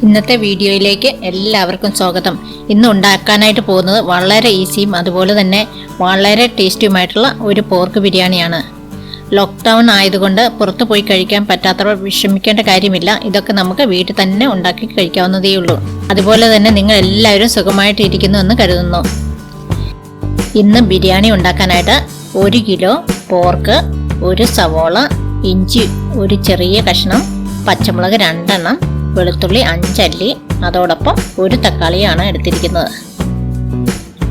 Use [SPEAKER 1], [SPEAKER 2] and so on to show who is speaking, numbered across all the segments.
[SPEAKER 1] ഇന്നത്തെ വീഡിയോയിലേക്ക് എല്ലാവർക്കും സ്വാഗതം. ഇന്ന് ഉണ്ടാക്കാനായിട്ട് പോകുന്നത് വളരെ ഈസിയും അതുപോലെ തന്നെ വളരെ ടേസ്റ്റിയുമായിട്ടുള്ള ഒരു പോർക്ക് ബിരിയാണിയാണ്. ലോക്ക്ഡൗൺ ആയതുകൊണ്ട് പുറത്തു പോയി കഴിക്കാൻ പറ്റാത്തവർ വിഷമിക്കേണ്ട കാര്യമില്ല. ഇതൊക്കെ നമുക്ക് വീട്ടിൽ തന്നെ ഉണ്ടാക്കി കഴിക്കാവുന്നതേ ഉള്ളൂ. അതുപോലെ തന്നെ നിങ്ങൾ എല്ലാവരും സുഖമായിട്ടിരിക്കുന്നു എന്ന് കരുതുന്നു. ഇന്ന് ബിരിയാണി ഉണ്ടാക്കാനായിട്ട് 1 കിലോ പോർക്ക്, 1 സവോള, ഇഞ്ചി 1 ചെറിയ കഷ്ണം, പച്ചമുളക് 2 എണ്ണം, വെളുത്തുള്ളി 5 അല്ലി, അതോടൊപ്പം 1 തക്കാളിയാണ് എടുത്തിരിക്കുന്നത്.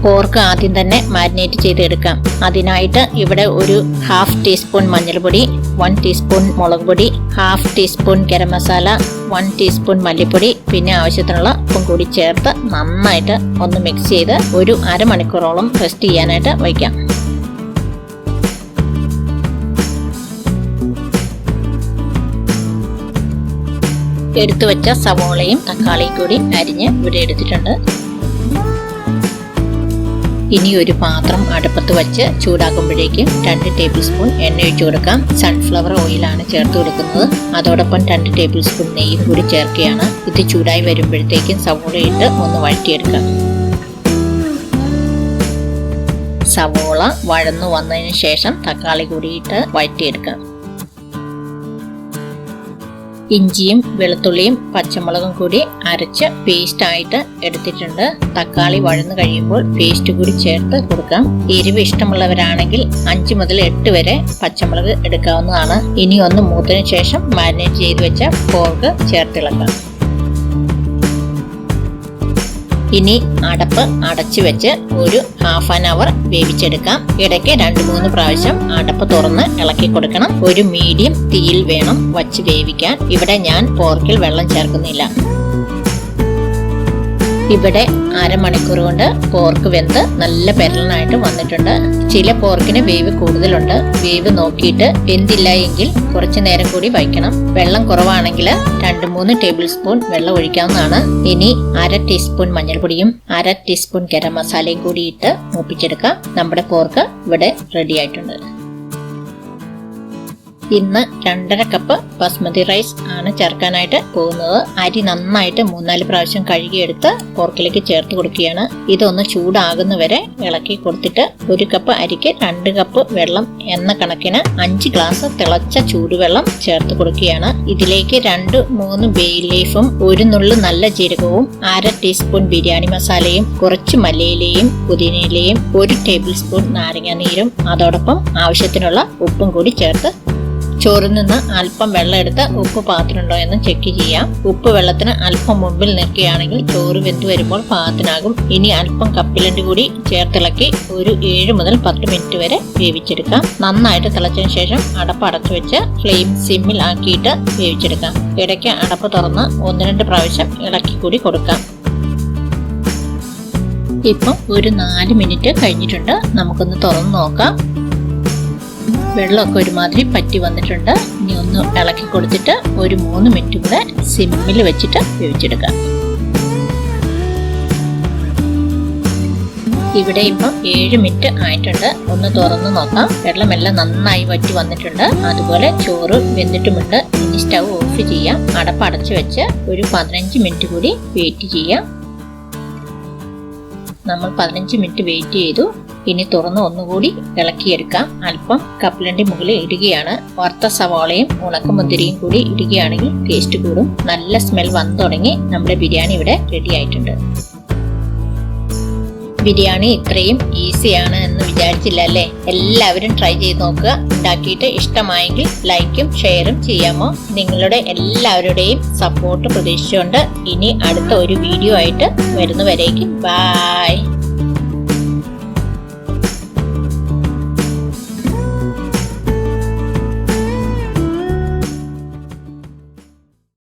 [SPEAKER 1] പോർക്ക് ആദ്യം തന്നെ മാരിനേറ്റ് ചെയ്തെടുക്കാം. അതിനായിട്ട് ഇവിടെ ഒരു 1/2 ടീസ്പൂൺ മഞ്ഞൾപ്പൊടി, 1 ടീസ്പൂൺ മുളക് പൊടി, 1/2 ടീസ്പൂൺ ഗരം മസാല, 1 ടീസ്പൂൺ മല്ലിപ്പൊടി, പിന്നെ ആവശ്യത്തിനുള്ള ഉപ്പും കൂടി ചേർത്ത് നന്നായിട്ട് ഒന്ന് മിക്സ് ചെയ്ത് ഒരു അരമണിക്കൂറോളം റെസ്റ്റ് ചെയ്യാനായിട്ട് വയ്ക്കാം. എടുത്തു വെച്ച സവോളയും തക്കാളിയും കൂടി അരിഞ്ഞ് ഇവിടെ എടുത്തിട്ടുണ്ട്. ഇനി ഒരു പാത്രം അടുപ്പത്ത് വെച്ച് ചൂടാക്കുമ്പോഴേക്കും 2 ടേബിൾ സ്പൂൺ എണ്ണ ഒഴിച്ചു കൊടുക്കാം. സൺഫ്ലവർ ഓയിലാണ് ചേർത്ത് കൊടുക്കുന്നത്. അതോടൊപ്പം 2 ടേബിൾ സ്പൂൺ നെയ്യും കൂടി ചേർക്കുകയാണ്. ഇത് ചൂടായി വരുമ്പോഴത്തേക്കും സവോള ഇട്ട് ഒന്ന് വഴറ്റിയെടുക്കാം. സവോള വഴന്നു വന്നതിന് ശേഷം തക്കാളി കൂടി ഇട്ട് വഴറ്റിയെടുക്കാം. ഇഞ്ചിയും വെളുത്തുള്ളിയും പച്ചമുളകും കൂടി അരച്ച് പേസ്റ്റ് ആയിട്ട് എടുത്തിട്ടുണ്ട്. തക്കാളി വഴന്നു കഴിയുമ്പോൾ പേസ്റ്റ് കൂടി ചേർത്ത് കൊടുക്കാം. എരിവ് ഇഷ്ടമുള്ളവരാണെങ്കിൽ 5 മുതൽ 8 വരെ പച്ചമുളക് എടുക്കാവുന്നതാണ്. ഇനി ഒന്ന് മൂത്തതിനു ശേഷം മാരിനേറ്റ് ചെയ്ത് വെച്ച പോർക്ക് ചേർത്തിളക്കാം. ഇനി അടപ്പ് അടച്ചു വെച്ച് ഒരു 1/2 hour വേവിച്ചെടുക്കാം. ഇടയ്ക്ക് 2-3 പ്രാവശ്യം അടപ്പ് തുറന്ന് ഇളക്കി കൊടുക്കണം. ഒരു മീഡിയം തീയിൽ വേണം വച്ച് വേവിക്കാൻ. ഇവിടെ ഞാൻ പോർക്കിൽ വെള്ളം ചേർക്കുന്നില്ല. ഇവിടെ അരമണിക്കൂർ കൊണ്ട് പോർക്ക് വെന്ത് നല്ല പെരളനായിട്ട് വന്നിട്ടുണ്ട്. ചില പോർക്കിന് വേവ് കൂടുതലുണ്ട്. വേവ് നോക്കിയിട്ട് വെന്തില്ല എങ്കിൽ കുറച്ചു നേരം കൂടി വയ്ക്കണം. വെള്ളം കുറവാണെങ്കിൽ 2-3 ടേബിൾ സ്പൂൺ വെള്ളം ഒഴിക്കാവുന്നതാണ്. ഇനി 1/2 ടീസ്പൂൺ മഞ്ഞൾപ്പൊടിയും 1/2 ടീസ്പൂൺ ഗരം മസാലയും കൂടി ഇട്ട് മൂപ്പിച്ചെടുക്കാം. നമ്മുടെ പോർക്ക് ഇവിടെ റെഡി ആയിട്ടുണ്ട്. ഇന്ന് 2.5 കപ്പ് ബസ്മതി റൈസ് ആണ് ചേർക്കാനായിട്ട് പോകുന്നത്. അരി നന്നായിട്ട് 3-4 പ്രാവശ്യം കഴുകിയെടുത്ത് പോർക്കിലേക്ക് ചേർത്ത് കൊടുക്കുകയാണ്. ഇതൊന്ന് ചൂടാകുന്നവരെ ഇളക്കി കൊടുത്തിട്ട് 1 കപ്പ് അരിക്ക് 2 കപ്പ് വെള്ളം എന്ന കണക്കിന് 5 ഗ്ലാസ് തിളച്ച ചൂടുവെള്ളം ചേർത്ത് കൊടുക്കുകയാണ്. ഇതിലേക്ക് 2-3 ബേ ലീഫും 1 നുള്ളു നല്ല ജീരകവും 1/2 ടീസ്പൂൺ ബിരിയാണി മസാലയും കുറച്ച് മല്ലിയിലയും പുതിനയിലയും 1 ടേബിൾ സ്പൂൺ നാരങ്ങ നീരും അതോടൊപ്പം ആവശ്യത്തിനുള്ള ഉപ്പും കൂടി ചേർത്ത് ചോറിൽ നിന്ന് അല്പം വെള്ളം എടുത്ത് ഉപ്പ് പാകത്തിനുണ്ടോ എന്ന് ചെക്ക് ചെയ്യാം. ഉപ്പ് വെള്ളത്തിന് അല്പം മുമ്പിൽ നിൽക്കുകയാണെങ്കിൽ ചോറ് വെന്ത് വരുമ്പോൾ പാകത്തിനാകും. ഇനി അല്പം കപ്പിലണ്ടി കൂടി ചേർത്തിളക്കി ഒരു 7 മുതൽ 10 മിനിറ്റ് വരെ വേവിച്ചെടുക്കാം. നന്നായിട്ട് തിളച്ചതിന് ശേഷം അടപ്പ് അടച്ചു വെച്ച് ഫ്ലെയിം സിമ്മിൽ ആക്കിയിട്ട് വേവിച്ചെടുക്കാം. ഇടയ്ക്ക് അടപ്പ് തുറന്ന് 1-2 പ്രാവശ്യം ഇളക്കി കൂടി കൊടുക്കാം. ഇപ്പം ഒരു 4 മിനിറ്റ് കഴിഞ്ഞിട്ടുണ്ട്. നമുക്കൊന്ന് തുറന്ന് നോക്കാം. വെള്ളമൊക്കെ ഒരുമാതിരി പറ്റി വന്നിട്ടുണ്ട്. ഇനി ഒന്ന് ഇളക്കി കൊടുത്തിട്ട് ഒരു 3 മിനിറ്റ് കൂടെ സിമ്മിൽ വെച്ചിട്ട് വേവിച്ചെടുക്കാം. ഇവിടെ ഇപ്പം 7 മിനിറ്റ് ആയിട്ടുണ്ട്. ഒന്ന് തുറന്ന് നോക്കാം. വെള്ളമെല്ലാം നന്നായി വറ്റി വന്നിട്ടുണ്ട്. അതുപോലെ ചോറ് വെന്തിട്ടുമുണ്ട്. ഇനി സ്റ്റൗ ഓഫ് ചെയ്യാം. അടപ്പ് അടച്ചു വെച്ച് ഒരു 15 മിനിറ്റ് കൂടി വെയിറ്റ് ചെയ്യാം. നമ്മൾ 15 മിനിറ്റ് വെയിറ്റ് ചെയ്തു. ഇനി തുറന്ന് ഒന്നുകൂടി ഇളക്കിയെടുക്കാം. അല്പം കപ്പലണ്ടി മുകളിൽ ഇടുകയാണ്. വറുത്ത സവാളയും ഉണക്കമുന്തിരിയും കൂടി ഇടുകയാണെങ്കിൽ ടേസ്റ്റ് കൂടും. നല്ല സ്മെൽ വന്നു തുടങ്ങി. നമ്മുടെ ബിരിയാണി ഇവിടെ റെഡി ആയിട്ടുണ്ട്. ബിരിയാണി ഇത്രയും ഈസിയാണ് എന്ന് വിചാരിച്ചില്ല അല്ലേ? എല്ലാവരും ട്രൈ ചെയ്ത് നോക്കുക. ഉണ്ടാക്കിയിട്ട് ഇഷ്ടമായെങ്കിൽ ലൈക്കും ഷെയറും ചെയ്യാമോ? നിങ്ങളുടെ എല്ലാവരുടെയും സപ്പോർട്ട് പ്രതീക്ഷിച്ചുകൊണ്ട് ഇനി അടുത്ത ഒരു വീഡിയോ ആയിട്ട് വരുന്നവരേക്കും ബൈ.